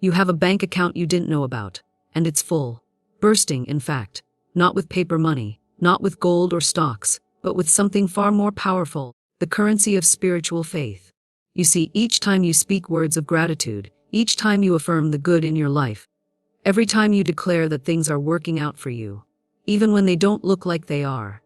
You have a bank account you didn't know about, and it's full. Bursting, in fact. Not with paper money, not with gold or stocks, but with something far more powerful, the currency of spiritual faith. You see, each time you speak words of gratitude, each time you affirm the good in your life, every time you declare that things are working out for you, even when they don't look like they are,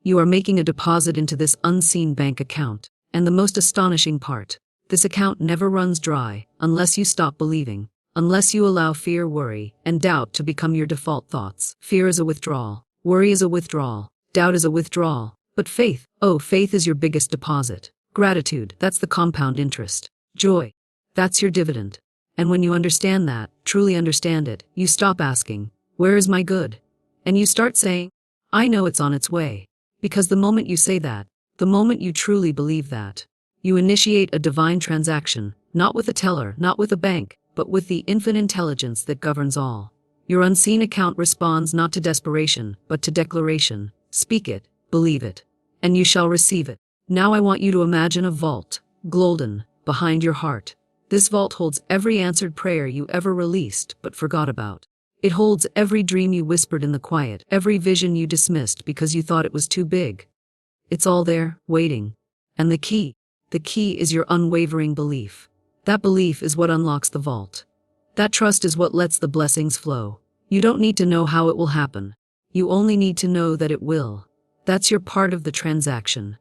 you are making a deposit into this unseen bank account. And the most astonishing part, this account never runs dry unless you stop believing, unless you allow fear, worry, and doubt to become your default thoughts. Fear is a withdrawal, worry is a withdrawal, doubt is a withdrawal, but faith, oh, faith is your biggest deposit. Gratitude, that's the compound interest. Joy, that's your dividend. And when you understand that, truly understand it, you stop asking, where is my good? And you start saying, I know it's on its way. Because the moment you say that, the moment you truly believe that, you initiate a divine transaction, not with a teller, not with a bank, but with the infinite intelligence that governs all. Your unseen account responds not to desperation, but to declaration. Speak it, believe it, and you shall receive it. Now I want you to imagine a vault, golden, behind your heart. This vault holds every answered prayer you ever released but forgot about. It holds every dream you whispered in the quiet, every vision you dismissed because you thought it was too big. It's all there, waiting. And the key is your unwavering belief. That belief is what unlocks the vault. That trust is what lets the blessings flow. You don't need to know how it will happen. You only need to know that it will. That's your part of the transaction.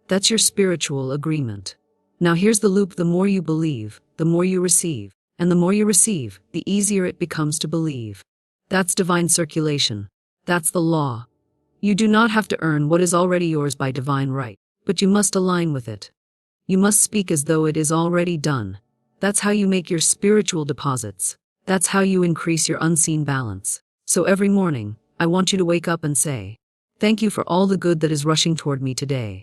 That's your spiritual agreement. Now here's the loop: the more you believe, the more you receive. And the more you receive, the easier it becomes to believe. That's divine circulation. That's the law. You do not have to earn what is already yours by divine right, but you must align with it. You must speak as though it is already done. That's how you make your spiritual deposits. That's how you increase your unseen balance. So every morning, I want you to wake up and say, thank you for all the good that is rushing toward me today.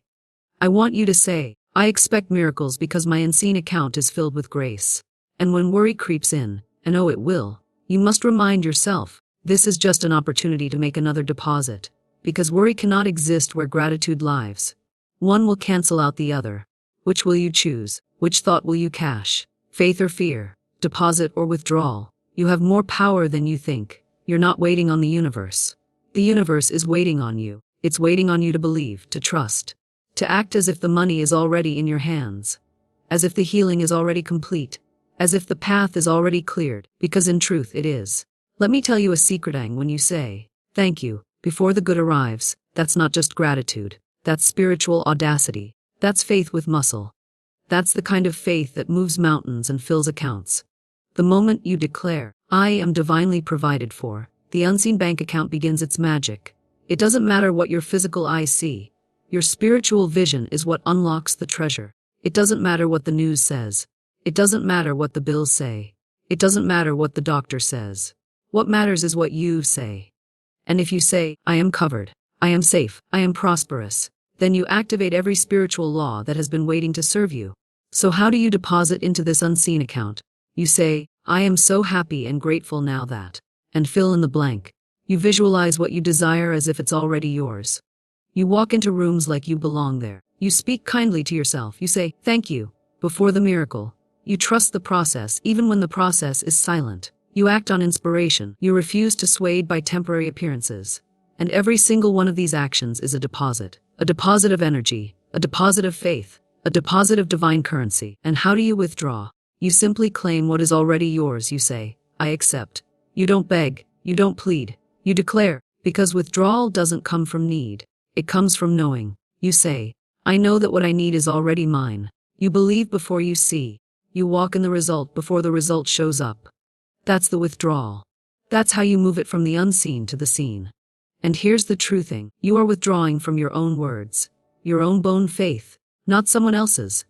I want you to say, I expect miracles because my unseen account is filled with grace. And when worry creeps in, and oh it will, you must remind yourself, this is just an opportunity to make another deposit. Because worry cannot exist where gratitude lives. One will cancel out the other. Which will you choose? Which thought will you cash? Faith or fear? Deposit or withdrawal? You have more power than you think. You're not waiting on the universe. The universe is waiting on you. It's waiting on you to believe, to trust, to act as if the money is already in your hands. As if the healing is already complete. As if the path is already cleared, because in truth it is. Let me tell you a secret, when you say, thank you, before the good arrives, that's not just gratitude. That's spiritual audacity. That's faith with muscle. That's the kind of faith that moves mountains and fills accounts. The moment you declare, I am divinely provided for, the unseen bank account begins its magic. It doesn't matter what your physical eyes see. Your spiritual vision is what unlocks the treasure. It doesn't matter what the news says. It doesn't matter what the bills say. It doesn't matter what the doctor says. What matters is what you say. And if you say, I am covered, I am safe, I am prosperous, then you activate every spiritual law that has been waiting to serve you. So how do you deposit into this unseen account? You say, I am so happy and grateful now that, and fill in the blank. You visualize what you desire as if it's already yours. You walk into rooms like you belong there. You speak kindly to yourself. You say, thank you, before the miracle. You trust the process even when the process is silent. You act on inspiration. You refuse to swayed by temporary appearances. And every single one of these actions is a deposit of energy, a deposit of faith, a deposit of divine currency. And how do you withdraw? You simply claim what is already yours. You say, I accept. You don't beg, you don't plead, you declare, because withdrawal doesn't come from need. It comes from knowing. You say, I know that what I need is already mine. You believe before you see. You walk in the result before the result shows up. That's the withdrawal. That's how you move it from the unseen to the seen. And here's the true thing. You are withdrawing from your own words, your own bone faith, not someone else's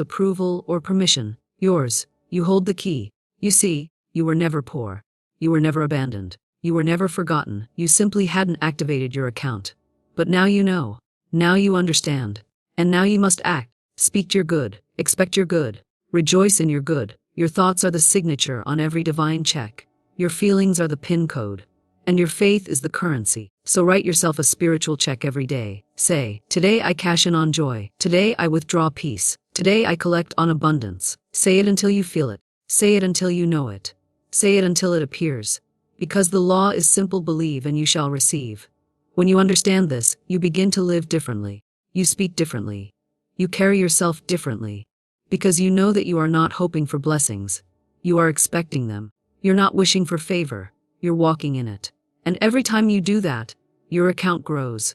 approval or permission, yours. You hold the key. You see, you were never poor. You were never abandoned. You were never forgotten. You simply hadn't activated your account. But now you know. Now you understand. And now you must act. Speak your good. Expect your good. Rejoice in your good. Your thoughts are the signature on every divine check. Your feelings are the PIN code. And your faith is the currency. So write yourself a spiritual check every day. Say, today I cash in on joy. Today I withdraw peace. Today I collect on abundance. Say it until you feel it. Say it until you know it. Say it until it appears. Because the law is simple: believe and you shall receive. When you understand this, you begin to live differently. You speak differently. You carry yourself differently. Because you know that you are not hoping for blessings. You are expecting them. You're not wishing for favor. You're walking in it. And every time you do that, your account grows.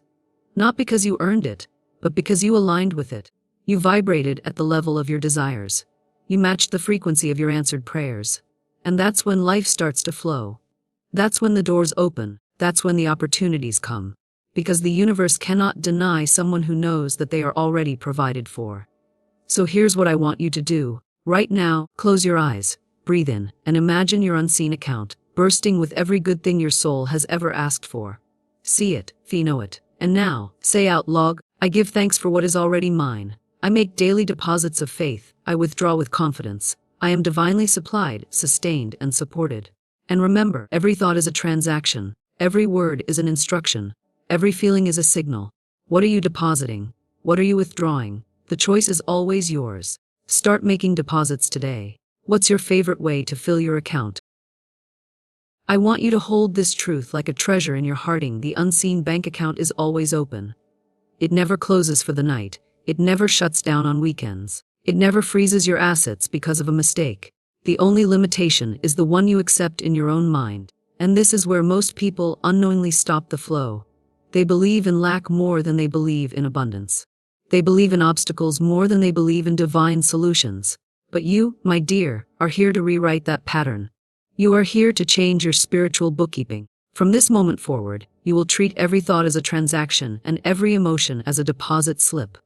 Not because you earned it, but because you aligned with it. You vibrated at the level of your desires. You matched the frequency of your answered prayers. And that's when life starts to flow. That's when the doors open. That's when the opportunities come. Because the universe cannot deny someone who knows that they are already provided for. So here's what I want you to do. Right now, close your eyes, breathe in, and imagine your unseen account, bursting with every good thing your soul has ever asked for. See it, know it. And now, say out loud, I give thanks for what is already mine. I make daily deposits of faith. I withdraw with confidence. I am divinely supplied, sustained, and supported. And remember, every thought is a transaction. Every word is an instruction. Every feeling is a signal. What are you depositing? What are you withdrawing? The choice is always yours. Start making deposits today. What's your favorite way to fill your account? I want you to hold this truth like a treasure in your hearting. The unseen bank account is always open. It never closes for the night. It never shuts down on weekends. It never freezes your assets because of a mistake. The only limitation is the one you accept in your own mind. And this is where most people unknowingly stop the flow. They believe in lack more than they believe in abundance. They believe in obstacles more than they believe in divine solutions. But you, my dear, are here to rewrite that pattern. You are here to change your spiritual bookkeeping. From this moment forward, you will treat every thought as a transaction and every emotion as a deposit slip.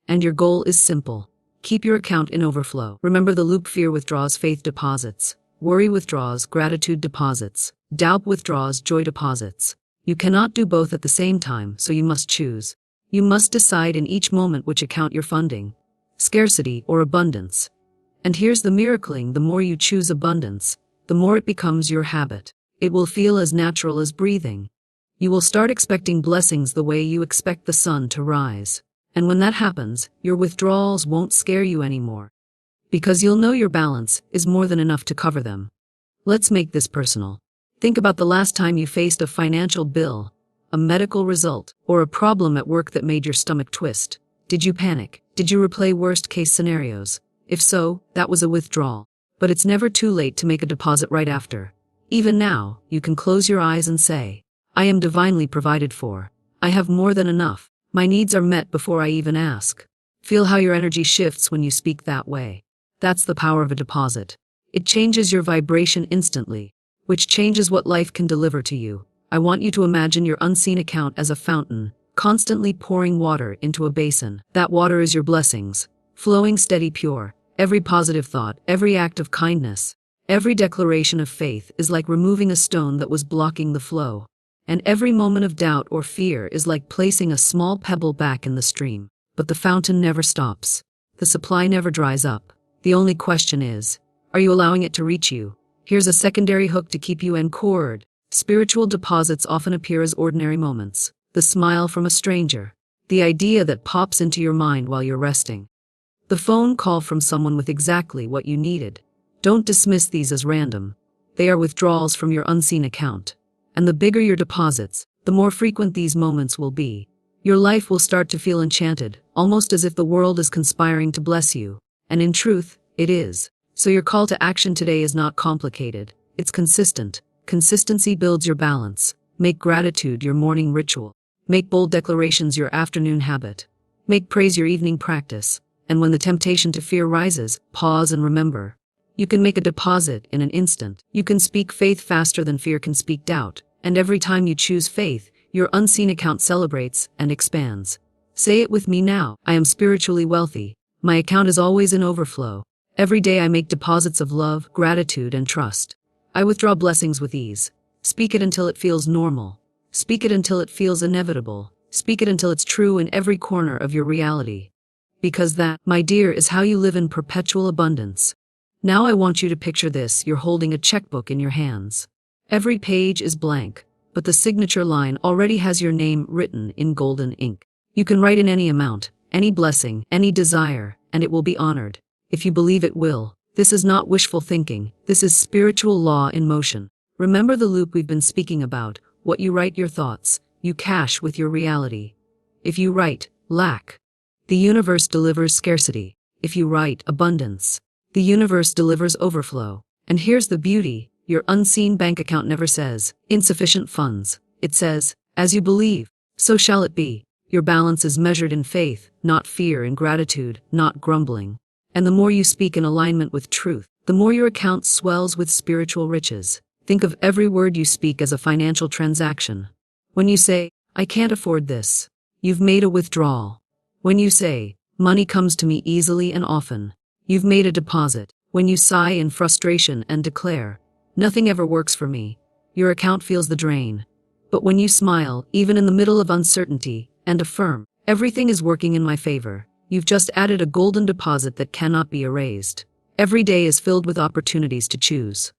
And your goal is simple. Keep your account in overflow. Remember the loop: fear withdraws, faith deposits. Worry withdraws, gratitude deposits. Doubt withdraws, joy deposits. You cannot do both at the same time, so you must choose. You must decide in each moment which account you're funding. Scarcity or abundance. And here's the miracling: the more you choose abundance, the more it becomes your habit. It will feel as natural as breathing. You will start expecting blessings the way you expect the sun to rise. And when that happens, your withdrawals won't scare you anymore. Because you'll know your balance is more than enough to cover them. Let's make this personal. Think about the last time you faced a financial bill, a medical result, or a problem at work that made your stomach twist. Did you panic? Did you replay worst-case scenarios? If so, that was a withdrawal. But it's never too late to make a deposit right after. Even now, you can close your eyes and say, I am divinely provided for. I have more than enough. My needs are met before I even ask. Feel how your energy shifts when you speak that way. That's the power of a deposit. It changes your vibration instantly, which changes what life can deliver to you. I want you to imagine your unseen account as a fountain, constantly pouring water into a basin. That water is your blessings, flowing steady, pure. Every positive thought, every act of kindness, every declaration of faith is like removing a stone that was blocking the flow. And every moment of doubt or fear is like placing a small pebble back in the stream. But the fountain never stops. The supply never dries up. The only question is, are you allowing it to reach you? Here's a secondary hook to keep you anchored. Spiritual deposits often appear as ordinary moments. The smile from a stranger. The idea that pops into your mind while you're resting. The phone call from someone with exactly what you needed. Don't dismiss these as random. They are withdrawals from your unseen account. And the bigger your deposits, the more frequent these moments will be. Your life will start to feel enchanted, almost as if the world is conspiring to bless you. And in truth, it is. So your call to action today is not complicated. It's consistent. Consistency builds your balance. Make gratitude your morning ritual. Make bold declarations your afternoon habit. Make praise your evening practice. And when the temptation to fear rises, pause and remember. You can make a deposit in an instant. You can speak faith faster than fear can speak doubt. And every time you choose faith, your unseen account celebrates and expands. Say it with me now. I am spiritually wealthy. My account is always in overflow. Every day I make deposits of love, gratitude, and trust. I withdraw blessings with ease. Speak it until it feels normal. Speak it until it feels inevitable. Speak it until it's true in every corner of your reality. Because that, my dear, is how you live in perpetual abundance. Now I want you to picture this: you're holding a checkbook in your hands. Every page is blank, but the signature line already has your name written in golden ink. You can write in any amount, any blessing, any desire, and it will be honored. If you believe it will, This is not wishful thinking, this is spiritual law in motion. Remember the loop we've been speaking about: what you write your thoughts, you cash with your reality. If you write lack, the universe delivers scarcity. If you write abundance, the universe delivers overflow. And here's the beauty: your unseen bank account never says insufficient funds. It says, as you believe, so shall it be. Your balance is measured in faith, not fear, in gratitude, not grumbling. And the more you speak in alignment with truth, the more your account swells with spiritual riches. Think of every word you speak as a financial transaction. When you say, I can't afford this, you've made a withdrawal. When you say, money comes to me easily and often, you've made a deposit. When you sigh in frustration and declare, nothing ever works for me, your account feels the drain. But when you smile, even in the middle of uncertainty, and affirm, everything is working in my favor, you've just added a golden deposit that cannot be erased. Every day is filled with opportunities to choose.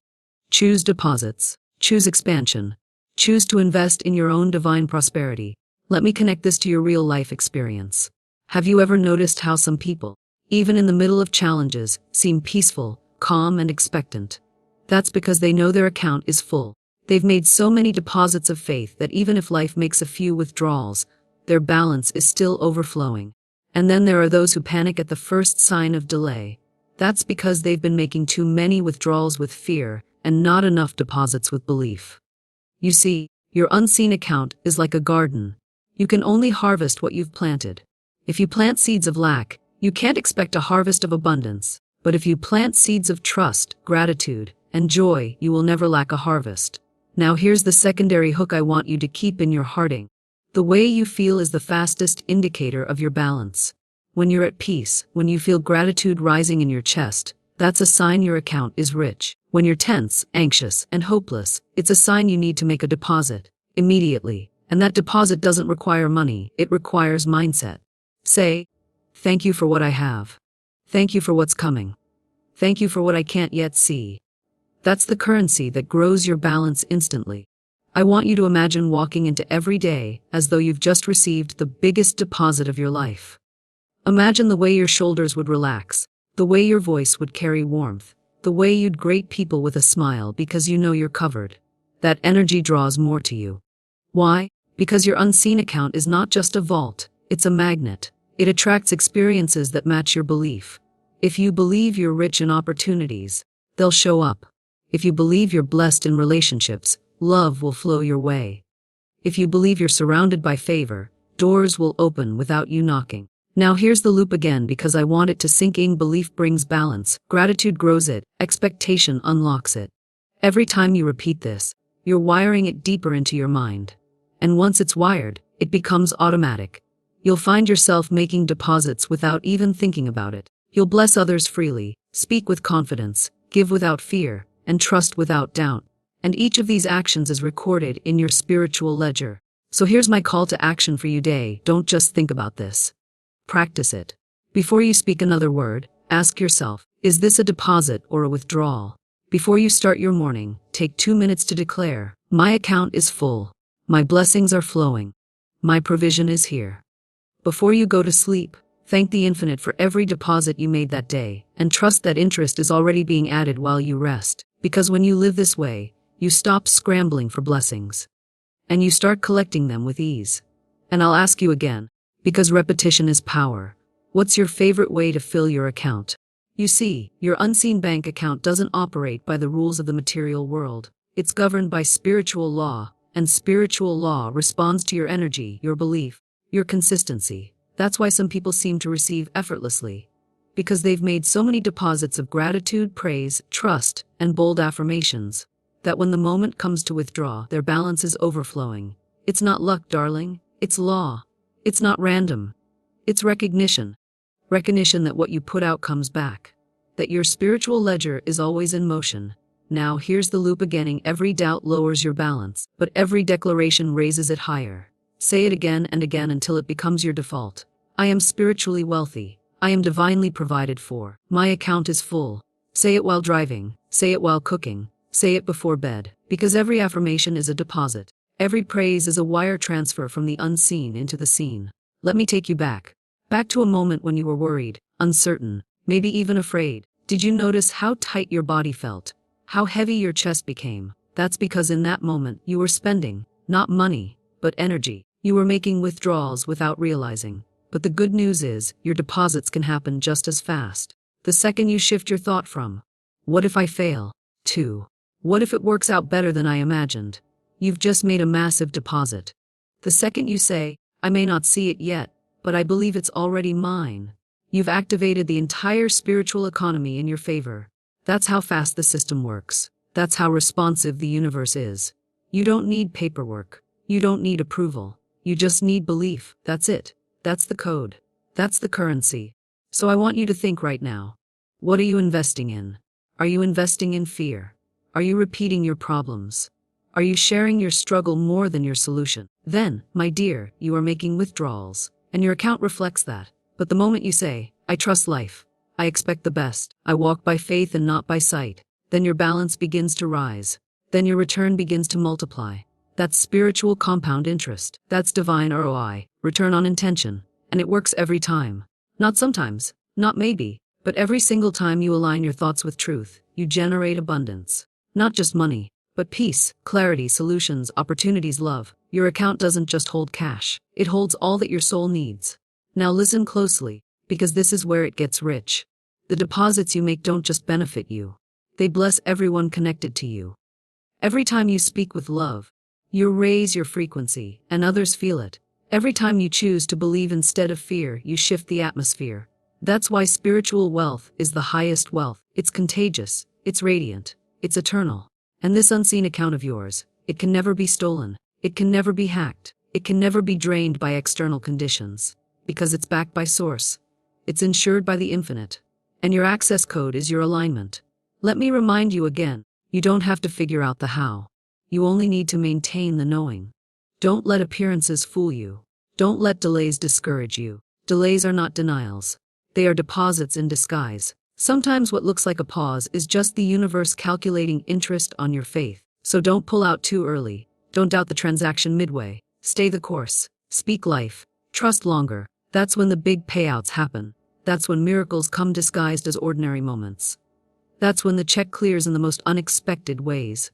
Choose deposits. Choose expansion. Choose to invest in your own divine prosperity. Let me connect this to your real life experience. Have you ever noticed how some people, even in the middle of challenges, seem peaceful, calm, and expectant? That's because they know their account is full. They've made so many deposits of faith that even if life makes a few withdrawals, their balance is still overflowing. And then there are those who panic at the first sign of delay. That's because they've been making too many withdrawals with fear and not enough deposits with belief. You see, your unseen account is like a garden. You can only harvest what you've planted. If you plant seeds of lack, you can't expect a harvest of abundance. But if you plant seeds of trust, gratitude, and joy, you will never lack a harvest. Now here's the secondary hook I want you to keep in your hearting. The way you feel is the fastest indicator of your balance. When you're at peace, when you feel gratitude rising in your chest, that's a sign your account is rich. When you're tense, anxious, and hopeless, it's a sign you need to make a deposit immediately. And that deposit doesn't require money, it requires mindset. Say, thank you for what I have. Thank you for what's coming. Thank you for what I can't yet see. That's the currency that grows your balance instantly. I want you to imagine walking into every day as though you've just received the biggest deposit of your life. Imagine the way your shoulders would relax, the way your voice would carry warmth, the way you'd greet people with a smile because you know you're covered. That energy draws more to you. Why? Because your unseen account is not just a vault, it's a magnet. It attracts experiences that match your belief. If you believe you're rich in opportunities, they'll show up. If you believe you're blessed in relationships, love will flow your way. If you believe you're surrounded by favor, doors will open without you knocking. Now here's the loop again because I want it to sink in. Belief brings balance, gratitude grows it, expectation unlocks it. Every time you repeat this, you're wiring it deeper into your mind. And once it's wired, it becomes automatic. You'll find yourself making deposits without even thinking about it. You'll bless others freely, speak with confidence, give without fear, and trust without doubt. And each of these actions is recorded in your spiritual ledger. So here's my call to action for you today. Don't just think about this. Practice it. Before you speak another word, ask yourself, is this a deposit or a withdrawal? Before you start your morning, take 2 minutes to declare, my account is full. My blessings are flowing. My provision is here. Before you go to sleep, thank the infinite for every deposit you made that day, and trust that interest is already being added while you rest. Because when you live this way, you stop scrambling for blessings. And you start collecting them with ease. And I'll ask you again, because repetition is power. What's your favorite way to fill your account? You see, your unseen bank account doesn't operate by the rules of the material world. It's governed by spiritual law, and spiritual law responds to your energy, your belief, your consistency. That's why some people seem to receive effortlessly. Because they've made so many deposits of gratitude, praise, trust, and bold affirmations, that when the moment comes to withdraw, their balance is overflowing. It's not luck, darling. It's law. It's not random. It's recognition. Recognition that what you put out comes back. That your spiritual ledger is always in motion. Now here's the loop again. Every doubt lowers your balance, but every declaration raises it higher. Say it again and again until it becomes your default. I am spiritually wealthy. I am divinely provided for. My account is full. Say it while driving. Say it while cooking. Say it before bed. Because every affirmation is a deposit. Every praise is a wire transfer from the unseen into the seen. Let me take you back. Back to a moment when you were worried, uncertain, maybe even afraid. Did you notice how tight your body felt? How heavy your chest became? That's because in that moment you were spending, not money, but energy. You were making withdrawals without realizing. But the good news is, your deposits can happen just as fast. The second you shift your thought from, what if I fail? To, what if it works out better than I imagined? You've just made a massive deposit. The second you say, I may not see it yet, but I believe it's already mine. You've activated the entire spiritual economy in your favor. That's how fast the system works. That's how responsive the universe is. You don't need paperwork. You don't need approval. You just need belief. That's it. That's the code. That's the currency. So I want you to think right now. What are you investing in? Are you investing in fear? Are you repeating your problems? Are you sharing your struggle more than your solution? Then, my dear, you are making withdrawals, and your account reflects that. But the moment you say, I trust life, I expect the best, I walk by faith and not by sight, then your balance begins to rise. Then your return begins to multiply. That's spiritual compound interest. That's divine ROI, return on intention. And it works every time. Not sometimes, not maybe, but every single time you align your thoughts with truth, you generate abundance. Not just money, but peace, clarity, solutions, opportunities, love. Your account doesn't just hold cash. It holds all that your soul needs. Now listen closely, because this is where it gets rich. The deposits you make don't just benefit you. They bless everyone connected to you. Every time you speak with love, you raise your frequency, and others feel it. Every time you choose to believe instead of fear, you shift the atmosphere. That's why spiritual wealth is the highest wealth. It's contagious, it's radiant, it's eternal. And this unseen account of yours, it can never be stolen. It can never be hacked. It can never be drained by external conditions. Because it's backed by source. It's insured by the infinite. And your access code is your alignment. Let me remind you again, you don't have to figure out the how. You only need to maintain the knowing. Don't let appearances fool you. Don't let delays discourage you. Delays are not denials. They are deposits in disguise. Sometimes what looks like a pause is just the universe calculating interest on your faith. So don't pull out too early. Don't doubt the transaction midway. Stay the course. Speak life. Trust longer. That's when the big payouts happen. That's when miracles come disguised as ordinary moments. That's when the check clears in the most unexpected ways.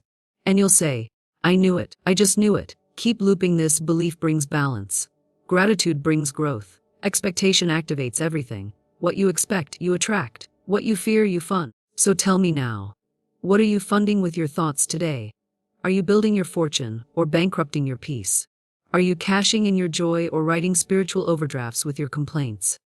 And you'll say, I knew it. I just knew it. Keep looping this. Belief brings balance. Gratitude brings growth. Expectation activates everything. What you expect, you attract. What you fear, you fund. So tell me now. What are you funding with your thoughts today? Are you building your fortune or bankrupting your peace? Are you cashing in your joy or writing spiritual overdrafts with your complaints?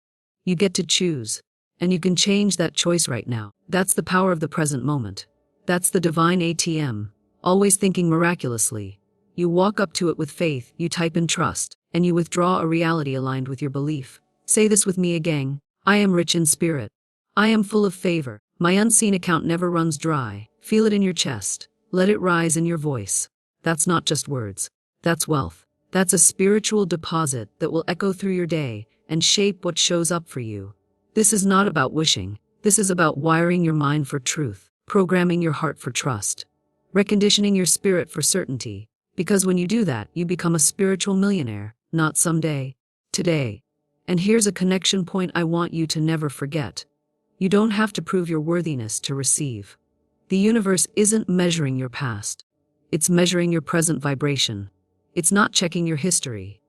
You get to choose. And you can change that choice right now. That's the power of the present moment. That's the divine ATM. Always thinking miraculously. You walk up to it with faith, you type in trust, and you withdraw a reality aligned with your belief. Say this with me again. I am rich in spirit. I am full of favor. My unseen account never runs dry. Feel it in your chest. Let it rise in your voice. That's not just words. That's wealth. That's a spiritual deposit that will echo through your day and shape what shows up for you. This is not about wishing. This is about wiring your mind for truth, programming your heart for trust, reconditioning your spirit for certainty. Because when you do that, you become a spiritual millionaire, not someday, today. And here's a connection point I want you to never forget. You don't have to prove your worthiness to receive. The universe isn't measuring your past. It's measuring your present vibration. It's not checking your history.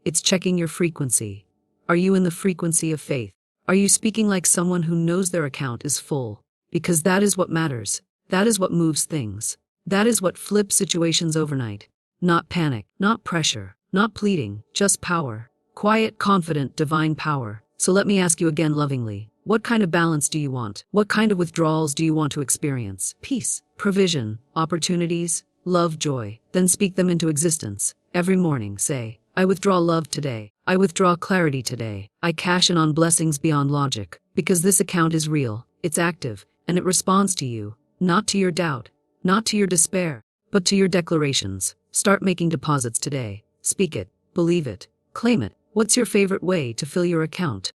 It's checking your frequency. Are you in the frequency of faith? Are you speaking like someone who knows their account is full? Because that is what matters. That is what moves things. That is what flips situations overnight. Not panic, not pressure, not pleading, just power. Quiet, confident, divine power. So let me ask you again lovingly. What kind of balance do you want? What kind of withdrawals do you want to experience? Peace, provision, opportunities, love, joy. Then speak them into existence. Every morning say, I withdraw love today. I withdraw clarity today. I cash in on blessings beyond logic. Because this account is real, it's active, and it responds to you. Not to your doubt, not to your despair, but to your declarations. Start making deposits today. Speak it, believe it, claim it. What's your favorite way to fill your account?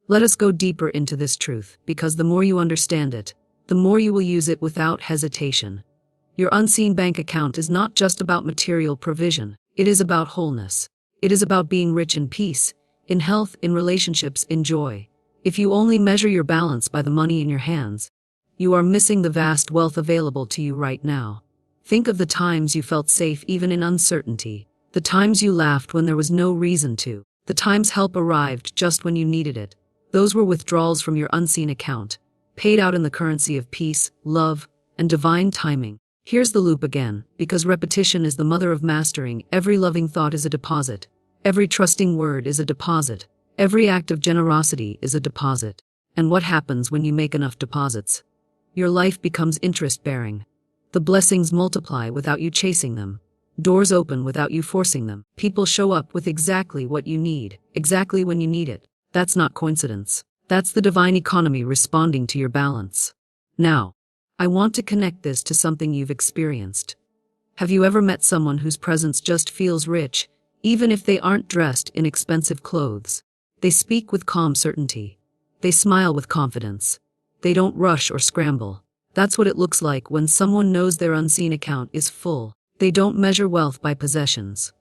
Let us go deeper into this truth, because the more you understand it, the more you will use it without hesitation. Your unseen bank account is not just about material provision. It is about wholeness. It is about being rich in peace, in health, in relationships, in joy. If you only measure your balance by the money in your hands, you are missing the vast wealth available to you right now. Think of the times you felt safe even in uncertainty, the times you laughed when there was no reason to, the times help arrived just when you needed it. Those were withdrawals from your unseen account, paid out in the currency of peace, love, and divine timing. Here's the loop again, because repetition is the mother of mastering. Every loving thought is a deposit. Every trusting word is a deposit. Every act of generosity is a deposit. And what happens when you make enough deposits? Your life becomes interest-bearing. The blessings multiply without you chasing them. Doors open without you forcing them. People show up with exactly what you need, exactly when you need it. That's not coincidence. That's the divine economy responding to your balance. Now, I want to connect this to something you've experienced. Have you ever met someone whose presence just feels rich, even if they aren't dressed in expensive clothes? They speak with calm certainty. They smile with confidence. They don't rush or scramble. That's what it looks like when someone knows their unseen account is full. They don't measure wealth by possessions.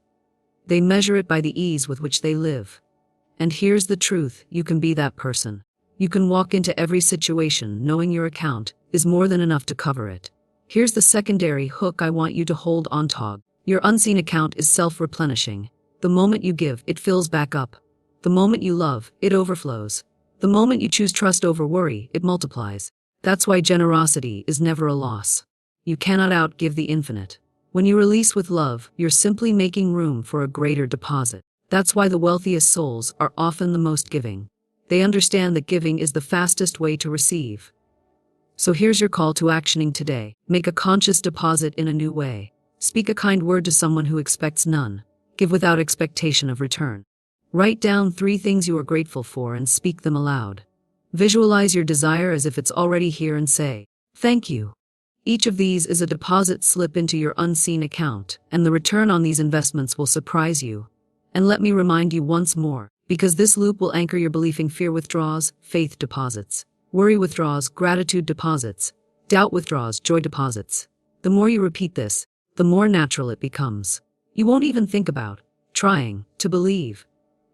They measure it by the ease with which they live. And here's the truth, you can be that person. You can walk into every situation knowing your account is more than enough to cover it. Here's the secondary hook I want you to hold on to. Your unseen account is self-replenishing. The moment you give, it fills back up. The moment you love, it overflows. The moment you choose trust over worry, it multiplies. That's why generosity is never a loss. You cannot outgive the infinite. When you release with love, you're simply making room for a greater deposit. That's why the wealthiest souls are often the most giving. They understand that giving is the fastest way to receive. So here's your call to actioning today. Make a conscious deposit in a new way. Speak a kind word to someone who expects none. Give without expectation of return. Write down 3 things you are grateful for and speak them aloud. Visualize your desire as if it's already here and say, "Thank you." Each of these is a deposit slip into your unseen account, and the return on these investments will surprise you. And let me remind you once more, because this loop will anchor your belief in fear withdraws, faith deposits. Worry withdraws, gratitude deposits. Doubt withdraws, joy deposits. The more you repeat this, the more natural it becomes. You won't even think about trying to believe.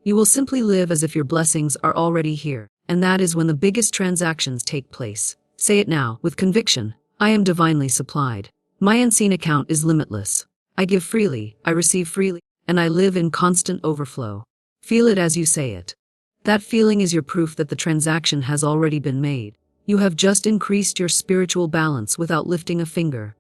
You will simply live as if your blessings are already here, and that is when the biggest transactions take place. Say it now, with conviction. I am divinely supplied. My unseen account is limitless. I give freely, I receive freely, and I live in constant overflow. Feel it as you say it. That feeling is your proof that the transaction has already been made. You have just increased your spiritual balance without lifting a finger,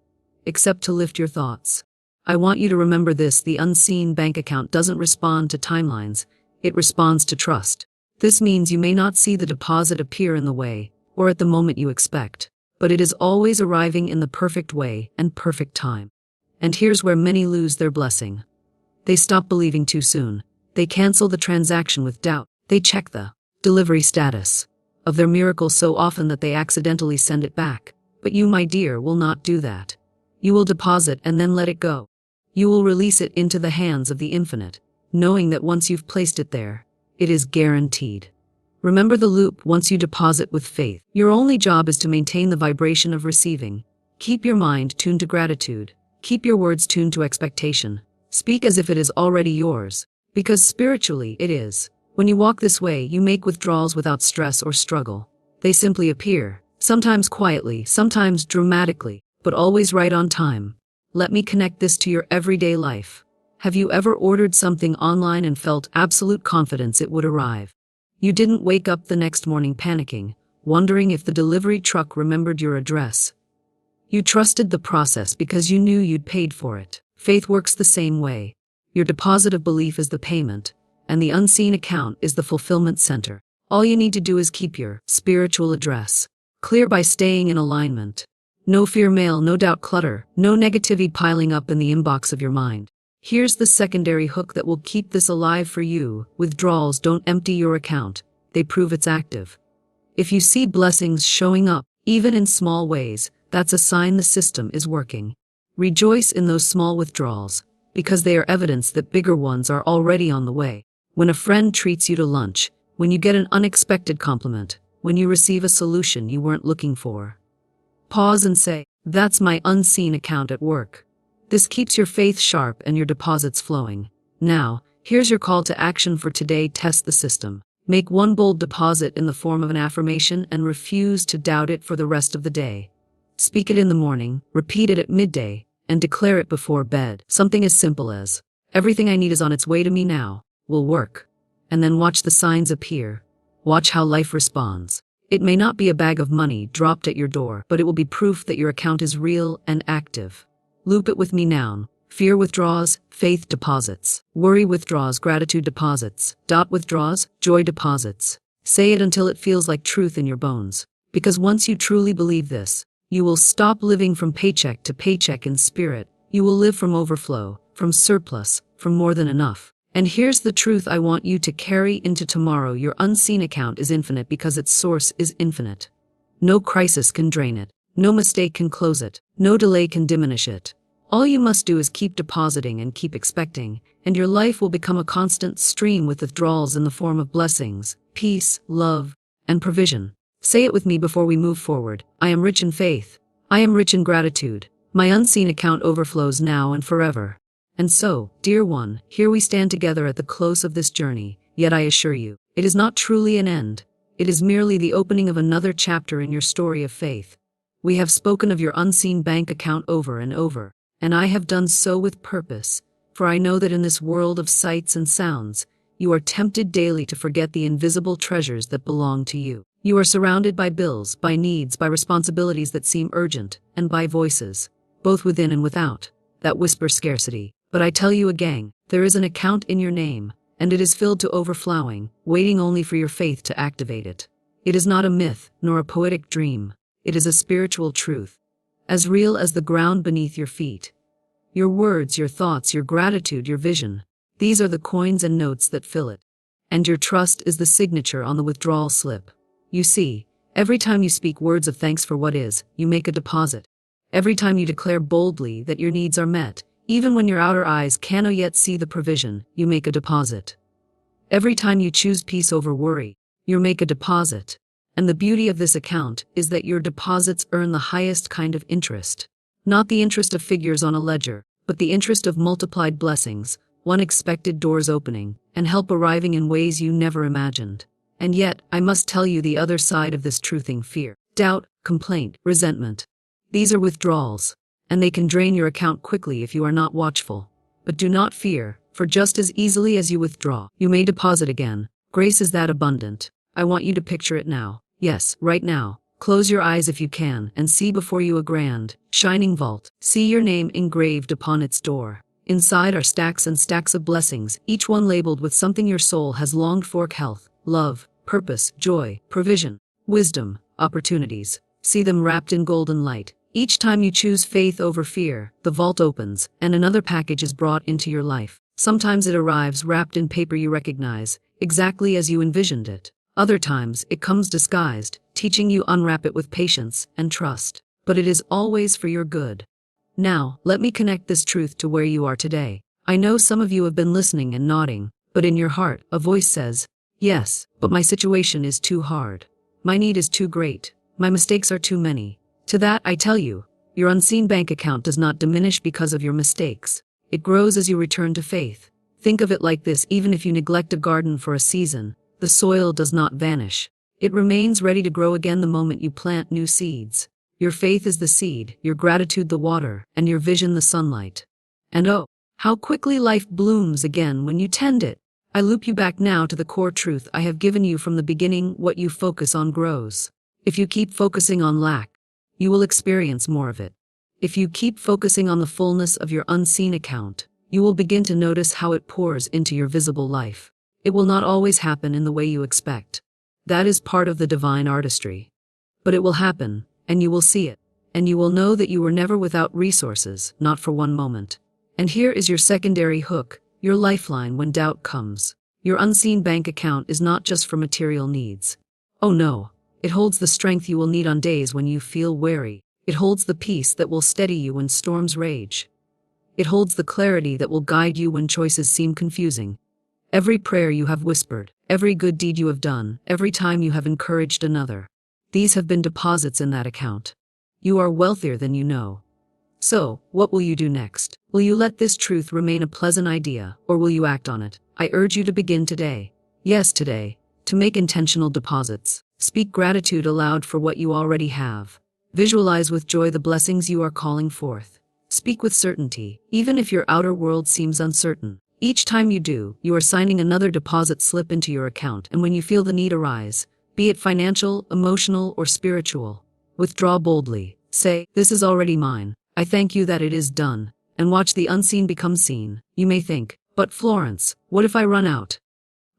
except to lift your thoughts. I want you to remember this: the unseen bank account doesn't respond to timelines, it responds to trust. This means you may not see the deposit appear in the way, or at the moment you expect, but it is always arriving in the perfect way and perfect time. And here's where many lose their blessing. They stop believing too soon. They cancel the transaction with doubt. They check the delivery status of their miracle so often that they accidentally send it back. But you, my dear, will not do that. You will deposit and then let it go. You will release it into the hands of the infinite, knowing that once you've placed it there, it is guaranteed. Remember the loop: once you deposit with faith, your only job is to maintain the vibration of receiving. Keep your mind tuned to gratitude. Keep your words tuned to expectation. Speak as if it is already yours, because spiritually it is. When you walk this way, you make withdrawals without stress or struggle. They simply appear, sometimes quietly, sometimes dramatically, but always right on time. Let me connect this to your everyday life. Have you ever ordered something online and felt absolute confidence it would arrive? You didn't wake up the next morning panicking, wondering if the delivery truck remembered your address. You trusted the process because you knew you'd paid for it. Faith works the same way. Your deposit of belief is the payment, and the unseen account is the fulfillment center. All you need to do is keep your spiritual address clear by staying in alignment. No fear mail, no doubt clutter, no negativity piling up in the inbox of your mind. Here's the secondary hook that will keep this alive for you. Withdrawals don't empty your account, they prove it's active. If you see blessings showing up, even in small ways, that's a sign the system is working. Rejoice in those small withdrawals, because they are evidence that bigger ones are already on the way. When a friend treats you to lunch, when you get an unexpected compliment, when you receive a solution you weren't looking for, pause and say, "That's my unseen account at work." This keeps your faith sharp and your deposits flowing. Now, here's your call to action for today: test the system. Make one bold deposit in the form of an affirmation and refuse to doubt it for the rest of the day. Speak it in the morning, repeat it at midday, and declare it before bed. Something as simple as, "Everything I need is on its way to me now," will work. And then watch the signs appear. Watch how life responds. It may not be a bag of money dropped at your door, but it will be proof that your account is real and active. Loop it with me now. Fear withdraws, faith deposits. Worry withdraws, gratitude deposits. Doubt withdraws, joy deposits. Say it until it feels like truth in your bones. Because once you truly believe this, you will stop living from paycheck to paycheck in spirit. You will live from overflow, from surplus, from more than enough. And here's the truth I want you to carry into tomorrow. Your unseen account is infinite because its source is infinite. No crisis can drain it. No mistake can close it. No delay can diminish it. All you must do is keep depositing and keep expecting, and your life will become a constant stream with withdrawals in the form of blessings, peace, love, and provision. Say it with me before we move forward. I am rich in faith. I am rich in gratitude. My unseen account overflows now and forever. And so, dear one, here we stand together at the close of this journey, yet I assure you, it is not truly an end. It is merely the opening of another chapter in your story of faith. We have spoken of your unseen bank account over and over, and I have done so with purpose, for I know that in this world of sights and sounds, you are tempted daily to forget the invisible treasures that belong to you. You are surrounded by bills, by needs, by responsibilities that seem urgent, and by voices, both within and without, that whisper scarcity. But I tell you again, there is an account in your name, and it is filled to overflowing, waiting only for your faith to activate it. It is not a myth, nor a poetic dream. It is a spiritual truth, as real as the ground beneath your feet. Your words, your thoughts, your gratitude, your vision, these are the coins and notes that fill it. And your trust is the signature on the withdrawal slip. You see, every time you speak words of thanks for what is, you make a deposit. Every time you declare boldly that your needs are met, even when your outer eyes cannot yet see the provision, you make a deposit. Every time you choose peace over worry, you make a deposit. And the beauty of this account is that your deposits earn the highest kind of interest. Not the interest of figures on a ledger, but the interest of multiplied blessings, unexpected doors opening, and help arriving in ways you never imagined. And yet, I must tell you the other side of this truthing: fear, doubt, complaint, resentment. These are withdrawals, and they can drain your account quickly if you are not watchful. But do not fear, for just as easily as you withdraw, you may deposit again. Grace is that abundant. I want you to picture it now. Yes, right now. Close your eyes if you can, and see before you a grand, shining vault. See your name engraved upon its door. Inside are stacks and stacks of blessings, each one labeled with something your soul has longed for: health, love, purpose, joy, provision, wisdom, opportunities. See them wrapped in golden light. Each time you choose faith over fear, the vault opens, and another package is brought into your life. Sometimes it arrives wrapped in paper you recognize, exactly as you envisioned it. Other times, it comes disguised, teaching you unwrap it with patience and trust. But it is always for your good. Now, let me connect this truth to where you are today. I know some of you have been listening and nodding, but in your heart, a voice says, "Yes, but my situation is too hard. My need is too great. My mistakes are too many." To that, I tell you, your unseen bank account does not diminish because of your mistakes. It grows as you return to faith. Think of it like this: even if you neglect a garden for a season, the soil does not vanish. It remains ready to grow again the moment you plant new seeds. Your faith is the seed, your gratitude the water, and your vision the sunlight. And oh, how quickly life blooms again when you tend it. I loop you back now to the core truth I have given you from the beginning: what you focus on grows. If you keep focusing on lack, you will experience more of it. If you keep focusing on the fullness of your unseen account, you will begin to notice how it pours into your visible life. It will not always happen in the way you expect. That is part of the divine artistry. But it will happen, and you will see it, and you will know that you were never without resources, not for one moment. And here is your secondary hook, your lifeline when doubt comes. Your unseen bank account is not just for material needs. Oh no. It holds the strength you will need on days when you feel weary. It holds the peace that will steady you when storms rage. It holds the clarity that will guide you when choices seem confusing. Every prayer you have whispered, every good deed you have done, every time you have encouraged another, these have been deposits in that account. You are wealthier than you know. So, what will you do next? Will you let this truth remain a pleasant idea, or will you act on it? I urge you to begin today. Yes, today. To make intentional deposits, speak gratitude aloud for what you already have. Visualize with joy the blessings you are calling forth. Speak with certainty, even if your outer world seems uncertain. Each time you do, you are signing another deposit slip into your account, and when you feel the need arise, be it financial, emotional, or spiritual, withdraw boldly. Say, "This is already mine. I thank you that it is done," and watch the unseen become seen. You may think, "But Florence, what if I run out?"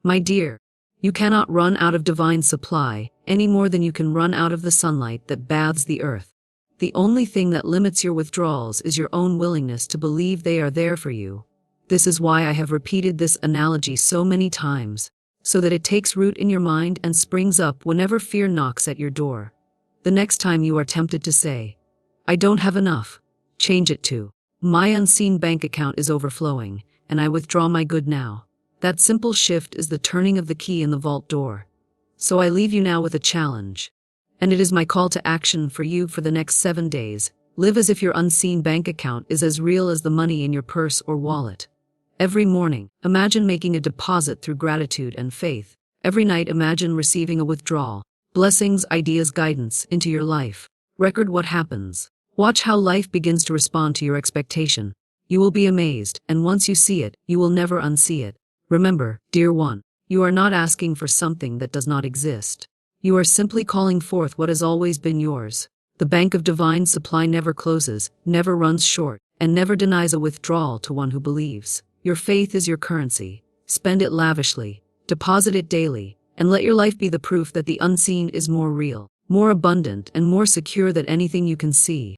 My dear, you cannot run out of divine supply any more than you can run out of the sunlight that bathes the earth. The only thing that limits your withdrawals is your own willingness to believe they are there for you. This is why I have repeated this analogy so many times, so that it takes root in your mind and springs up whenever fear knocks at your door. The next time you are tempted to say, "I don't have enough," change it to, "My unseen bank account is overflowing, and I withdraw my good now." That simple shift is the turning of the key in the vault door. So I leave you now with a challenge. And it is my call to action for you for the next 7 days. Live as if your unseen bank account is as real as the money in your purse or wallet. Every morning, imagine making a deposit through gratitude and faith. Every night, imagine receiving a withdrawal, blessings, ideas, guidance into your life. Record what happens. Watch how life begins to respond to your expectation. You will be amazed, and once you see it, you will never unsee it. Remember, dear one, you are not asking for something that does not exist. You are simply calling forth what has always been yours. The bank of divine supply never closes, never runs short, and never denies a withdrawal to one who believes. Your faith is your currency. Spend it lavishly, deposit it daily, and let your life be the proof that the unseen is more real, more abundant, and more secure than anything you can see.